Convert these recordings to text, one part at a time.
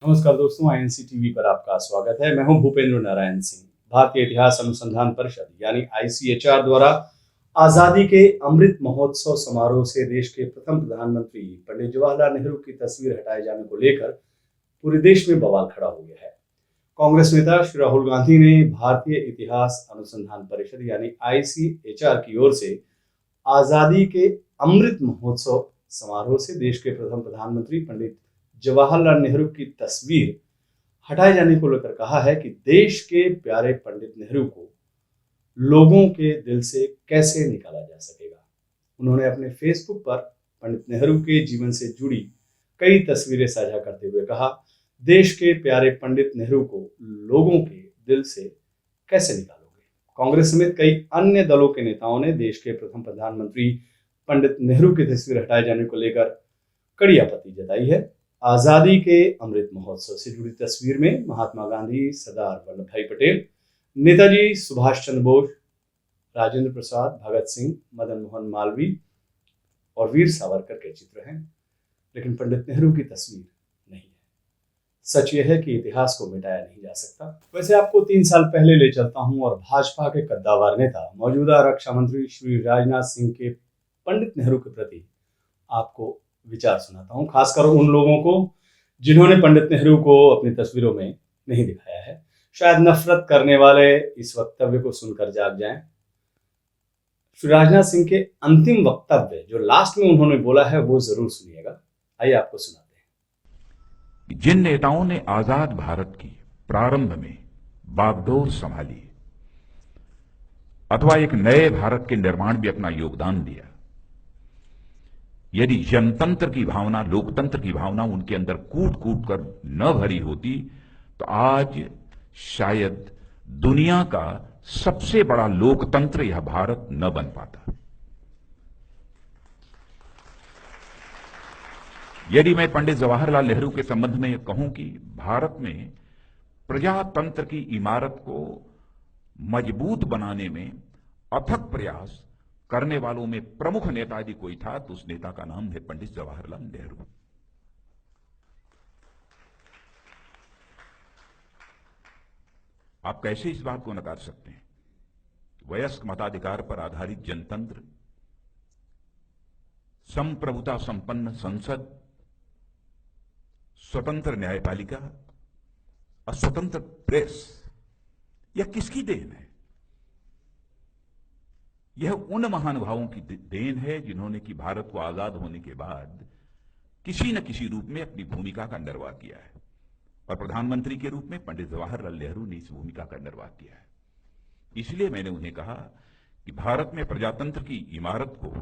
नमस्कार दोस्तों, INC TV पर आपका स्वागत है। मैं हूं भूपेंद्र नारायण सिंह। भारतीय इतिहास अनुसंधान परिषद यानी आईसीएचआर द्वारा आजादी के अमृत महोत्सव समारोह से देश के प्रथम प्रधानमंत्री पंडित जवाहरलाल नेहरू की तस्वीर हटाए जाने को लेकर पूरे देश में बवाल खड़ा हो गया है। कांग्रेस नेता श्री राहुल गांधी ने भारतीय इतिहास अनुसंधान परिषद यानी आईसीएचआर की ओर से आजादी के अमृत महोत्सव समारोह से देश के प्रथम प्रधानमंत्री पंडित जवाहरलाल नेहरू की तस्वीर हटाए जाने को लेकर कहा है कि देश के प्यारे पंडित नेहरू को लोगों के दिल से कैसे निकाला जा सकेगा। उन्होंने अपने फेसबुक पर पंडित नेहरू के जीवन से जुड़ी कई तस्वीरें साझा करते हुए कहा, देश के प्यारे पंडित नेहरू को लोगों के दिल से कैसे निकालोगे। कांग्रेस समेत कई अन्य दलों के नेताओं ने देश के प्रथम प्रधानमंत्री पंडित नेहरू की तस्वीर हटाए जाने को लेकर कड़ी आपत्ति जताई है। आजादी के अमृत महोत्सव से जुड़ी तस्वीर में महात्मा गांधी, सरदार वल्लभ भाई पटेल, नेताजी सुभाष चंद्र बोस, राजेंद्र प्रसाद, भगत सिंह, मदन मोहन मालवीय और वीर सावरकर के चित्र हैं, लेकिन पंडित नेहरू की तस्वीर नहीं है। सच यह है कि इतिहास को मिटाया नहीं जा सकता। वैसे आपको 3 साल पहले ले चलता हूं और भाजपा के कद्दावर नेता, मौजूदा रक्षा मंत्री श्री राजनाथ सिंह के पंडित नेहरू के प्रति आपको विचार सुनाता हूं, खासकर उन लोगों को जिन्होंने पंडित नेहरू को अपनी तस्वीरों में नहीं दिखाया है। शायद नफरत करने वाले इस वक्तव्य को सुनकर जाग जाएं। श्री राजनाथ सिंह के अंतिम वक्तव्य जो लास्ट में उन्होंने बोला है वो जरूर सुनिएगा। आइए आपको सुनाते हैं। जिन नेताओं ने आजाद भारत की प्रारंभ में बागडोर संभाली अथवा एक नए भारत के निर्माण में अपना योगदान दिया, यदि जनतंत्र की भावना, लोकतंत्र की भावना उनके अंदर कूट कूट कर न भरी होती तो आज शायद दुनिया का सबसे बड़ा लोकतंत्र यह भारत न बन पाता। यदि मैं पंडित जवाहरलाल नेहरू के संबंध में कहूं कि भारत में प्रजातंत्र की इमारत को मजबूत बनाने में अथक प्रयास करने वालों में प्रमुख नेता यदि कोई था तो उस नेता का नाम है पंडित जवाहरलाल नेहरू। आप कैसे इस बात को नकार सकते हैं? वयस्क मताधिकार पर आधारित जनतंत्र, संप्रभुता संपन्न संसद, स्वतंत्र न्यायपालिका और स्वतंत्र प्रेस, यह किसकी देन है? यह उन महानुभावों की देन है जिन्होंने कि भारत को आजाद होने के बाद किसी न किसी रूप में अपनी भूमिका का निर्वाह किया है और प्रधानमंत्री के रूप में पंडित जवाहरलाल नेहरू ने इस भूमिका का निर्वाह किया है। इसलिए मैंने उन्हें कहा कि भारत में प्रजातंत्र की इमारत को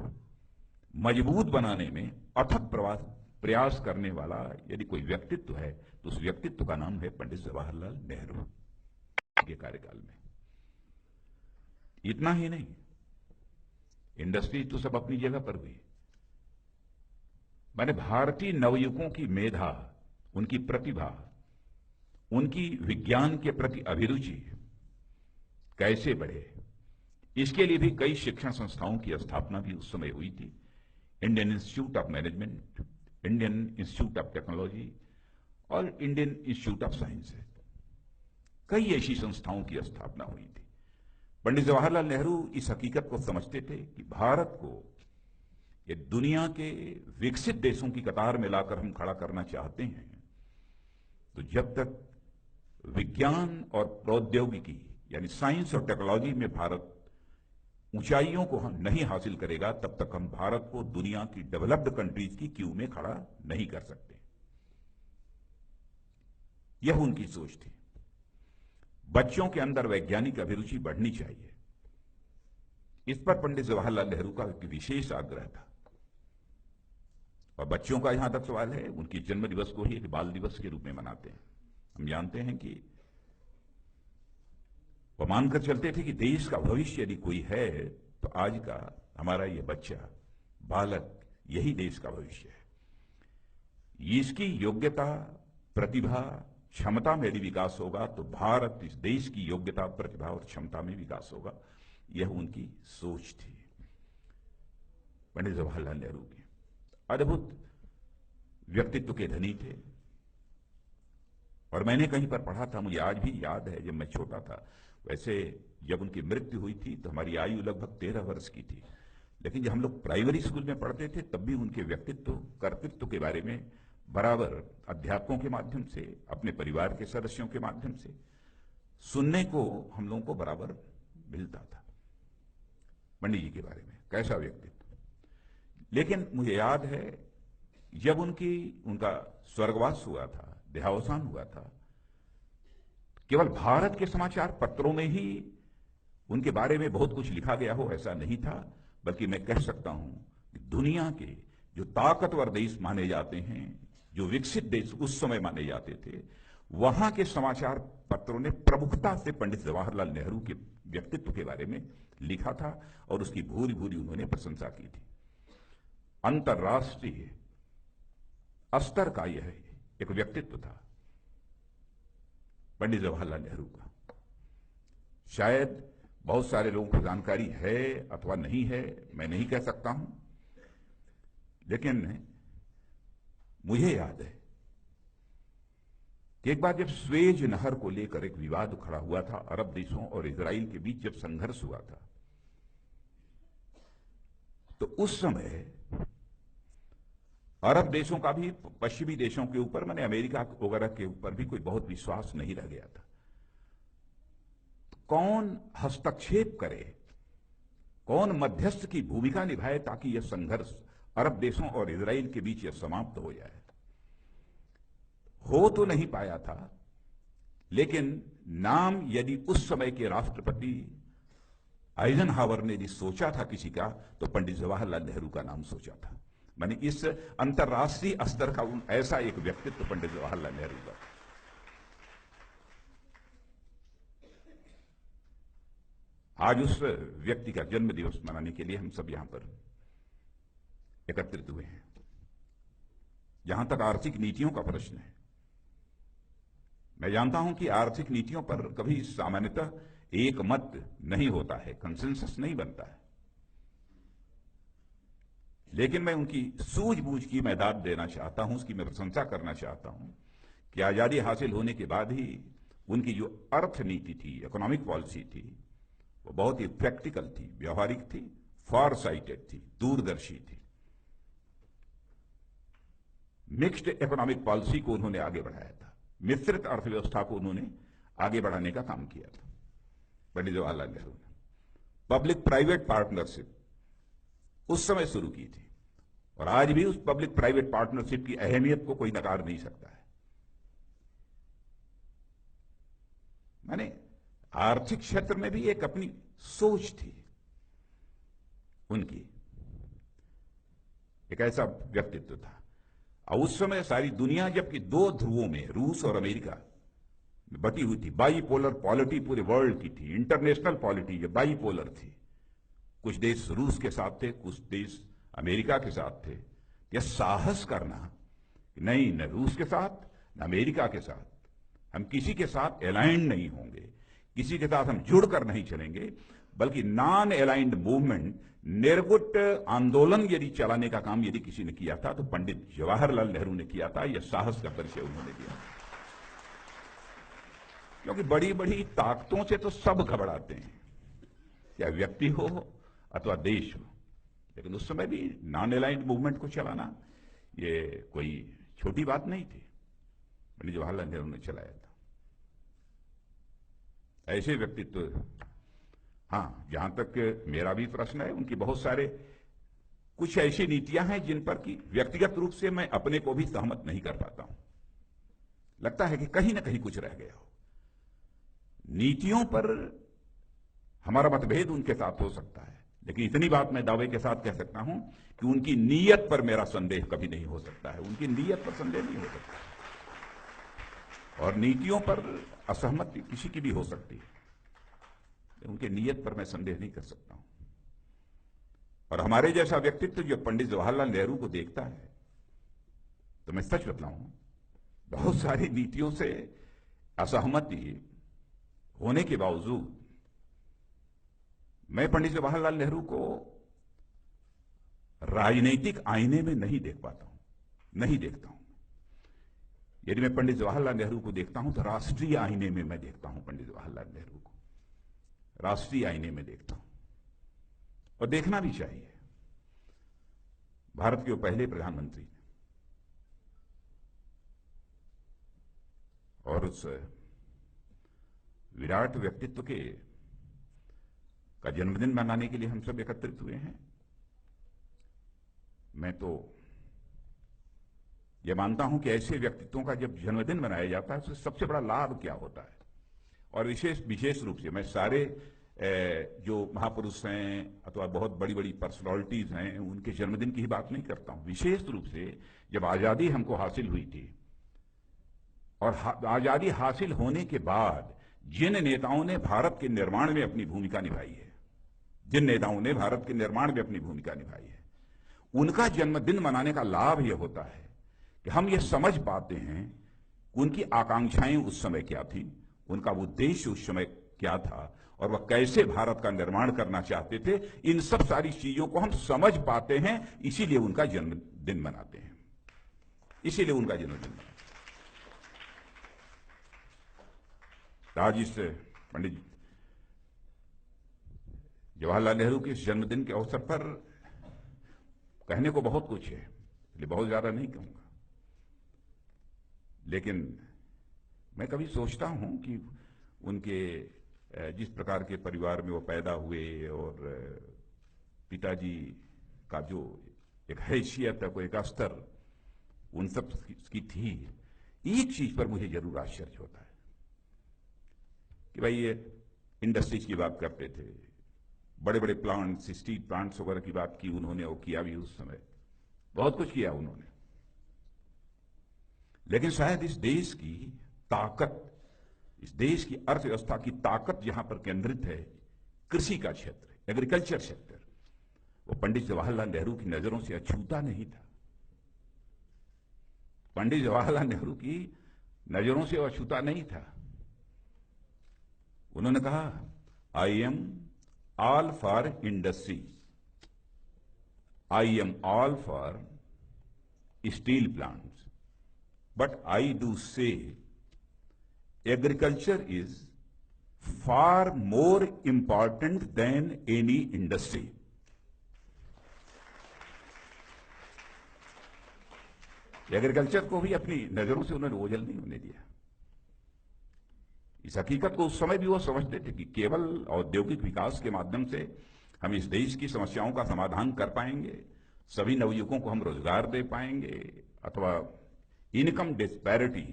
मजबूत बनाने में अथक प्रयास करने वाला यदि कोई व्यक्तित्व है तो उस व्यक्तित्व का नाम है पंडित जवाहरलाल नेहरू के कार्यकाल में। इतना ही नहीं, इंडस्ट्री तो सब अपनी जगह पर हुई, मैंने भारतीय नवयुवकों की मेधा, उनकी प्रतिभा, उनकी विज्ञान के प्रति अभिरुचि कैसे बढ़े, इसके लिए भी कई शिक्षण संस्थाओं की स्थापना भी उस समय हुई थी। Indian institute of management, Indian institute of technology और इंडियन इंस्टीट्यूट ऑफ साइंस, कई ऐसी संस्थाओं की स्थापना हुई थी। पंडित जवाहरलाल नेहरू इस हकीकत को समझते थे कि भारत को ये दुनिया के विकसित देशों की कतार में लाकर हम खड़ा करना चाहते हैं तो जब तक विज्ञान और प्रौद्योगिकी यानी साइंस और टेक्नोलॉजी में भारत ऊंचाइयों को हम नहीं हासिल करेगा तब तक हम भारत को दुनिया की डेवलप्ड कंट्रीज की क्यू में खड़ा नहीं कर सकते। यह उनकी सोच थी। बच्चों के अंदर वैज्ञानिक अभिरुचि बढ़नी चाहिए, इस पर पंडित जवाहरलाल नेहरू का एक विशेष आग्रह था। और बच्चों का यहां तक सवाल है, उनके जन्म दिवस को ही एक बाल दिवस के रूप में मनाते हैं। हम जानते हैं कि वो मानकर चलते थे कि देश का भविष्य यदि कोई है तो आज का हमारा ये बच्चा, बालक, यही देश का भविष्य है। इसकी योग्यता, प्रतिभा, क्षमता में यदि विकास होगा तो भारत इस देश की योग्यता, प्रतिभा और क्षमता में विकास होगा। यह उनकी सोच थी पंडित जवाहरलाल नेहरू की। अद्भुत व्यक्तित्व के धनी थे, और मैंने कहीं पर पढ़ा था, मुझे आज भी याद है, जब मैं छोटा था, वैसे जब उनकी मृत्यु हुई थी तो हमारी आयु लगभग 13 वर्ष की थी। लेकिन जब हम लोग प्राइमरी स्कूल में पढ़ते थे तब भी उनके व्यक्तित्व, कर्तृत्व के बारे में बराबर अध्यापकों के माध्यम से, अपने परिवार के सदस्यों के माध्यम से सुनने को हम लोगों को बराबर मिलता था पंडित जी के बारे में, कैसा व्यक्तित्व। लेकिन मुझे याद है जब उनका स्वर्गवास हुआ था, देहावसान हुआ था, केवल भारत के समाचार पत्रों में ही उनके बारे में बहुत कुछ लिखा गया हो ऐसा नहीं था, बल्कि मैं कह सकता हूं कि दुनिया के जो ताकतवर देश माने जाते हैं, जो विकसित देश उस समय माने जाते थे, वहां के समाचार पत्रों ने प्रमुखता से पंडित जवाहरलाल नेहरू के व्यक्तित्व के बारे में लिखा था और उसकी भूरी भूरी उन्होंने प्रशंसा की थी। अंतर्राष्ट्रीय स्तर का यह एक व्यक्तित्व था पंडित जवाहरलाल नेहरू का। शायद बहुत सारे लोगों को जानकारी है अथवा नहीं है, मैं नहीं कह सकता हूं, लेकिन मुझे याद है कि एक बार जब स्वेज नहर को लेकर एक विवाद खड़ा हुआ था, अरब देशों और इजराइल के बीच जब संघर्ष हुआ था, तो उस समय अरब देशों का भी पश्चिमी देशों के ऊपर, माने अमेरिका वगैरह के ऊपर भी कोई बहुत विश्वास नहीं रह गया था। कौन हस्तक्षेप करे, कौन मध्यस्थ की भूमिका निभाए ताकि यह संघर्ष अरब देशों और इजराइल के बीच यह समाप्त हो जाए। हो तो नहीं पाया था, लेकिन नाम यदि उस समय के राष्ट्रपति आइजनहावर ने यदि सोचा था किसी का, तो पंडित जवाहरलाल नेहरू का नाम सोचा था। माने इस अंतर्राष्ट्रीय स्तर का ऐसा एक व्यक्तित्व पंडित जवाहरलाल नेहरू का। आज उस व्यक्ति का जन्म दिवस मनाने के लिए हम सब यहां पर एकत्रित हुए हैं। जहां तक आर्थिक नीतियों का प्रश्न है, मैं जानता हूं कि आर्थिक नीतियों पर कभी सामान्यतः एक मत नहीं होता है, कंसेंसस नहीं बनता है, लेकिन मैं उनकी सूझबूझ की मैं दाद देना चाहता हूं, उसकी मैं प्रशंसा करना चाहता हूं कि आजादी हासिल होने के बाद ही उनकी जो अर्थ नीति थी, इकोनॉमिक पॉलिसी थी, वो बहुत ही प्रैक्टिकल थी, व्यवहारिक थी, फॉर साइटेड थी, दूरदर्शी थी। मिक्स्ड इकोनॉमिक पॉलिसी को उन्होंने आगे बढ़ाया था, मिश्रित अर्थव्यवस्था को उन्होंने आगे बढ़ाने का काम किया था पंडित जवाहरलाल नेहरू ने। पब्लिक प्राइवेट पार्टनरशिप उस समय शुरू की थी, और आज भी उस पब्लिक प्राइवेट पार्टनरशिप की अहमियत को कोई नकार नहीं सकता है। माने आर्थिक क्षेत्र में भी एक अपनी सोच थी उनकी, एक ऐसा व्यक्तित्व था। और उस समय सारी दुनिया जबकि दो ध्रुवों में, रूस और अमेरिका, बटी हुई थी, बाईपोलर पॉलिटी पूरे वर्ल्ड की थी, इंटरनेशनल पॉलिटी जो बाईपोलर थी, कुछ देश रूस के साथ थे, कुछ देश अमेरिका के साथ थे। यह साहस करना कि नहीं, न रूस के साथ न अमेरिका के साथ, हम किसी के साथ अलाइंड नहीं होंगे, किसी के साथ हम जुड़कर नहीं चलेंगे, बल्कि नॉन अलाइंड मूवमेंट, निर्गुट आंदोलन यदि चलाने का काम यदि किसी ने किया था तो पंडित जवाहरलाल नेहरू ने किया था। यह साहस का परिचय उन्होंने दिया, क्योंकि बड़ी बड़ी ताकतों से तो सब घबराते हैं, चाहे व्यक्ति हो अथवा देश हो, लेकिन उस समय भी नॉन अलाइंड मूवमेंट को चलाना ये कोई छोटी बात नहीं थी, पंडित जवाहरलाल नेहरू ने चलाया था। ऐसे व्यक्तित्व, हाँ, जहां तक मेरा भी प्रश्न है, उनकी बहुत सारे कुछ ऐसी नीतियां हैं जिन पर कि व्यक्तिगत रूप से मैं अपने को भी सहमत नहीं कर पाता हूं। लगता है कि कहीं ना कहीं कुछ रह गया हो। नीतियों पर हमारा मतभेद उनके साथ हो सकता है, लेकिन इतनी बात मैं दावे के साथ कह सकता हूं कि उनकी नीयत पर मेरा संदेह कभी नहीं हो सकता है। उनकी नीयत पर संदेह नहीं हो सकता, और नीतियों पर असहमति किसी की भी हो सकती है, उनके नीयत पर मैं संदेह नहीं कर सकता हूं। और हमारे जैसा व्यक्तित्व जो पंडित जवाहरलाल नेहरू को देखता है, तो मैं सच बताऊं, बहुत सारी नीतियों से असहमति होने के बावजूद मैं पंडित जवाहरलाल नेहरू को राजनीतिक आईने में नहीं देख पाता हूं, नहीं देखता हूं। यदि मैं पंडित जवाहरलाल नेहरू को देखता हूं तो राष्ट्रीय आईने में मैं देखता हूं पंडित जवाहरलाल नेहरू को, राष्ट्रीय आईने में देखता हूं, और देखना भी चाहिए। भारत के वो पहले प्रधानमंत्री थे और उस विराट व्यक्तित्व का जन्मदिन मनाने के लिए हम सब एकत्रित हुए हैं। मैं तो यह मानता हूं कि ऐसे व्यक्तित्वों का जब जन्मदिन मनाया जाता है तो सबसे बड़ा लाभ क्या होता है, और विशेष रूप से मैं सारे जो महापुरुष हैं अथवा बहुत बड़ी बड़ी पर्सनालिटीज हैं उनके जन्मदिन की ही बात नहीं करता हूं। विशेष रूप से जब आजादी हमको हासिल हुई थी और आजादी हासिल होने के बाद जिन नेताओं ने भारत के निर्माण में अपनी भूमिका निभाई है, जिन नेताओं ने भारत के निर्माण में अपनी भूमिका निभाई है, उनका जन्मदिन मनाने का लाभ यह होता है कि हम ये समझ पाते हैं उनकी आकांक्षाएं उस समय क्या थी, उनका उद्देश्य उस समय क्या था, और वह कैसे भारत का निर्माण करना चाहते थे। इन सब सारी चीजों को हम समझ पाते हैं, इसीलिए उनका जन्मदिन मनाते हैं, इसीलिए उनका जन्मदिन मनाते हैं। आज इस पंडित जवाहरलाल नेहरू के जन्मदिन के अवसर पर कहने को बहुत कुछ है, इसलिए बहुत ज्यादा नहीं कहूंगा, लेकिन मैं कभी सोचता हूं कि उनके जिस प्रकार के परिवार में वो पैदा हुए और पिताजी का जो एक हैसियत है, कोई एक स्तर उन सब की थी, एक चीज पर मुझे जरूर आश्चर्य होता है कि भाई ये इंडस्ट्रीज की बात करते थे, बड़े बड़े प्लांट्स, स्टील प्लांट्स वगैरह की बात की उन्होंने, और किया भी उस समय, बहुत कुछ किया उन्होंने, लेकिन शायद इस देश की ताकत, इस देश की अर्थव्यवस्था की ताकत जहां पर केंद्रित है, कृषि का क्षेत्र, एग्रीकल्चर सेक्टर, वो पंडित जवाहरलाल नेहरू की नजरों से अछूता नहीं था। पंडित जवाहरलाल नेहरू की नजरों से वो अछूता नहीं था। उन्होंने कहा, I am all for industries, I am all for steel plants, but I do से agriculture is far more important than any industry. Agriculture को भी अपनी नजरों से उन्होंने ओझल नहीं होने दिया। इस हकीकत को उस समय भी वो समझते थे कि केवल औद्योगिक विकास के माध्यम से हम इस देश की समस्याओं का समाधान कर पाएंगे, सभी नवयुवकों को हम रोजगार दे पाएंगे, अथवा इनकम डिस्पैरिटी,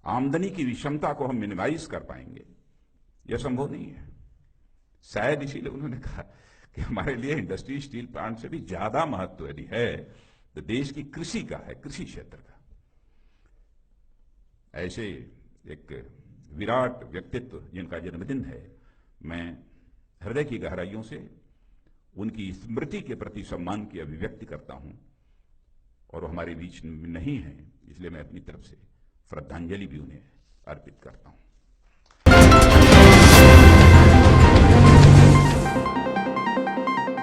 आमदनी की विषमता को हम मिनिमाइज कर पाएंगे, यह संभव नहीं है। शायद इसीलिए उन्होंने कहा कि हमारे लिए इंडस्ट्री, स्टील प्लांट से भी ज्यादा महत्व यदि है तो देश की कृषि का है, कृषि क्षेत्र का। ऐसे एक विराट व्यक्तित्व जिनका जन्मदिन है, मैं हृदय की गहराइयों से उनकी स्मृति के प्रति सम्मान की अभिव्यक्ति करता हूं, और वो हमारे बीच नहीं है, इसलिए मैं अपनी तरफ से श्रद्धांजलि भी उन्हें अर्पित करता हूं।